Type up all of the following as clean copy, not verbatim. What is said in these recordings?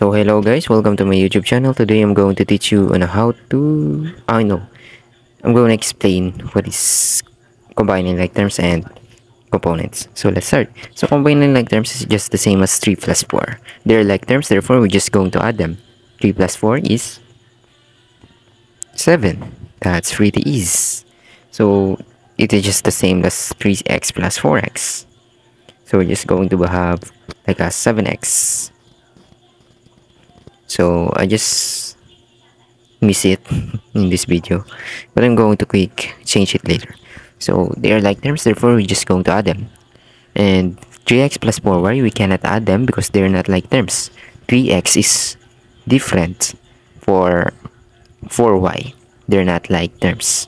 So hello guys, welcome to my YouTube channel. Today I'm going to teach you on how to I'm going to explain what is combining like terms and components. So let's start. So combining like terms is just the same as 3 plus 4. They're like terms, therefore we're just going to add them. 3 plus 4 is 7. That's pretty easy. So it is just the same as 3x plus 4x. So we're just going to have like a 7x. So I just miss it in this video, but I'm going to quick change it later. So they are like terms, therefore we're just going to add them. And 3x plus 4y, we cannot add them because they're not like terms. 3x is different for 4y. They're not like terms.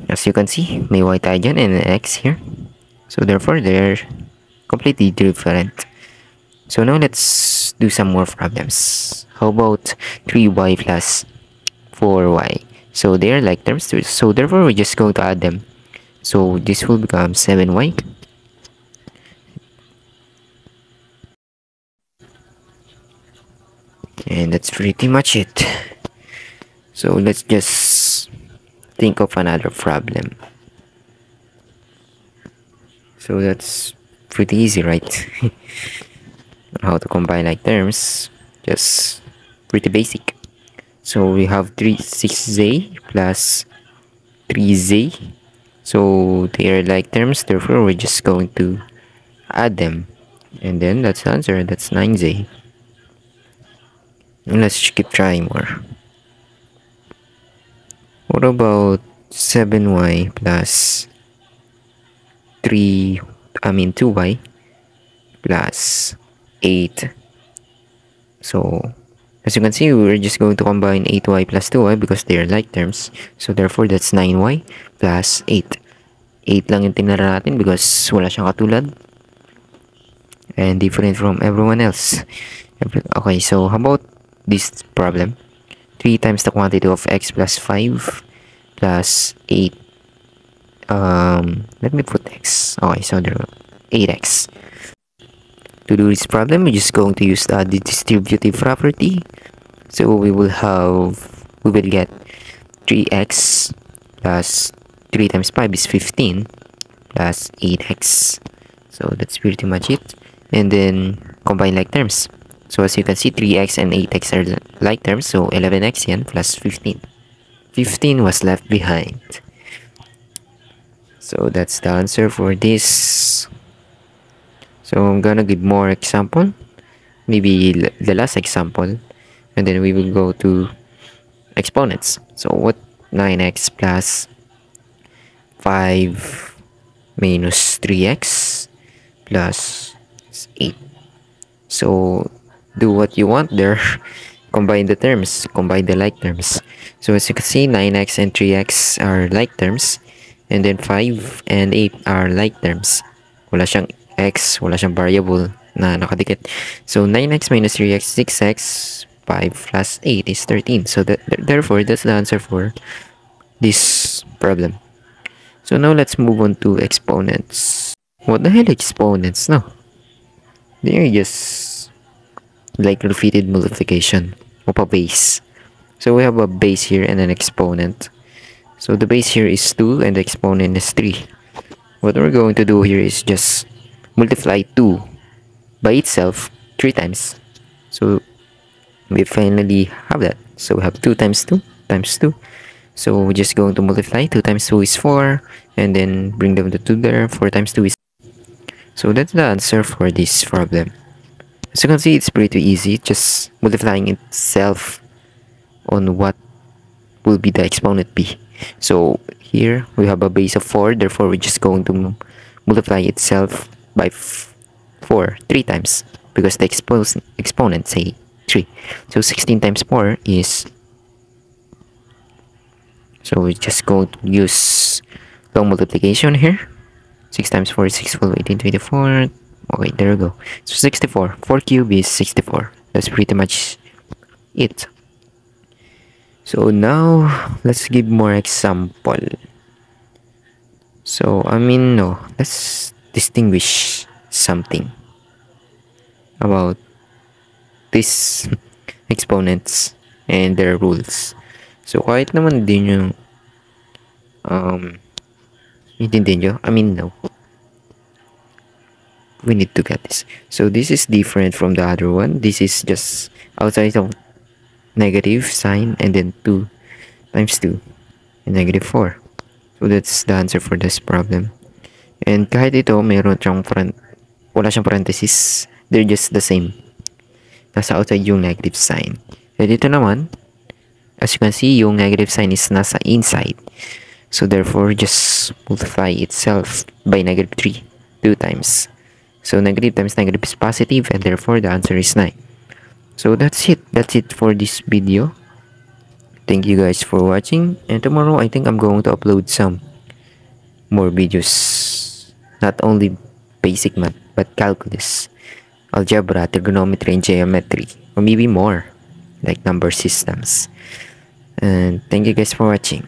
As you can see, may y tayo dyan and an x here. So therefore, they're completely different. So now let's do some more problems. How about 3y plus 4y? So they are like terms, so therefore we're just going to add them. So this will become 7y. And that's pretty much it. So let's just think of another problem. So that's pretty easy, right? How to combine like terms, just pretty basic. So we have 6z plus 3z. So they are like terms, therefore we're just going to add them. And then that's the answer, that's 9z. And let's keep trying more. What about 7y plus 2y plus 8. So as you can see, we're just going to combine 8y plus 2y because they are like terms. So therefore, that's 9y plus 8. 8 lang yung tinara natin because wala siyang katulad. And different from everyone else. Okay, so how about this problem? 3 times the quantity of x plus 5 plus 8. Let me put x. Okay, so there 8x. To do this problem, we're just going to use the distributive property. So we will get 3x plus 3 times 5 is 15 plus 8x. So that's pretty much it. And then combine like terms. So as you can see, 3x and 8x are like terms. So 11x yan plus 15. 15 was left behind. So that's the answer for this. So I'm gonna give more example. Maybe the last example. And then we will go to exponents. So what 9x plus 5 minus 3x plus 8. So do what you want there. Combine the terms, combine the like terms. So as you can see, 9x and 3x are like terms, and then 5 and 8 are like terms. Wala siyang x, wala siyang variable na nakadikit. So 9x minus 3x, 6x, 5 plus 8 is 13. So therefore, that's the answer for this problem. So now let's move on to exponents. What the hell exponents? No, they're just like repeated multiplication of a base. So we have a base here and an exponent. So the base here is 2 and the exponent is 3. What we're going to do here is just multiply 2 by itself 3 times. So we finally have that. So we have 2 times 2 times 2. So we're just going to multiply. 2 times 2 is 4. And then bring them the 2 there. 4 times 2 is... So that's the answer for this problem. As you can see, it's pretty easy. Just multiplying itself on what will be the exponent b. So here we have a base of 4. Therefore, we're just going to multiply itself by 4 3 times. Because the exponent say 3. So 16 times 4 is... So we're just going to use long multiplication here. 6 times 4 is 6, 18, 24. Okay, there we go. So 64. 4 cube is 64. That's pretty much it. So now, let's give more example. So, let's distinguish something about these exponents and their rules. So kahit naman din yung intindihin nyo, I mean no, we need to get this. So this is different from the other one. This is just outside of negative sign and then 2 times 2 and negative 4. So that's the answer for this problem. And kahit ito meron siyang wala siyang parenthesis, they're just the same. Nasa outside yung negative sign. And dito naman, as you can see, yung negative sign is nasa inside. So therefore, just multiply itself by negative 3 2 times. So negative times negative is positive, and therefore the answer is 9. So that's it. That's it for this video. Thank you guys for watching. And tomorrow, I think I'm going to upload some more videos. Not only basic math, but calculus, algebra, trigonometry, and geometry. Or maybe more, like number systems. And thank you guys for watching.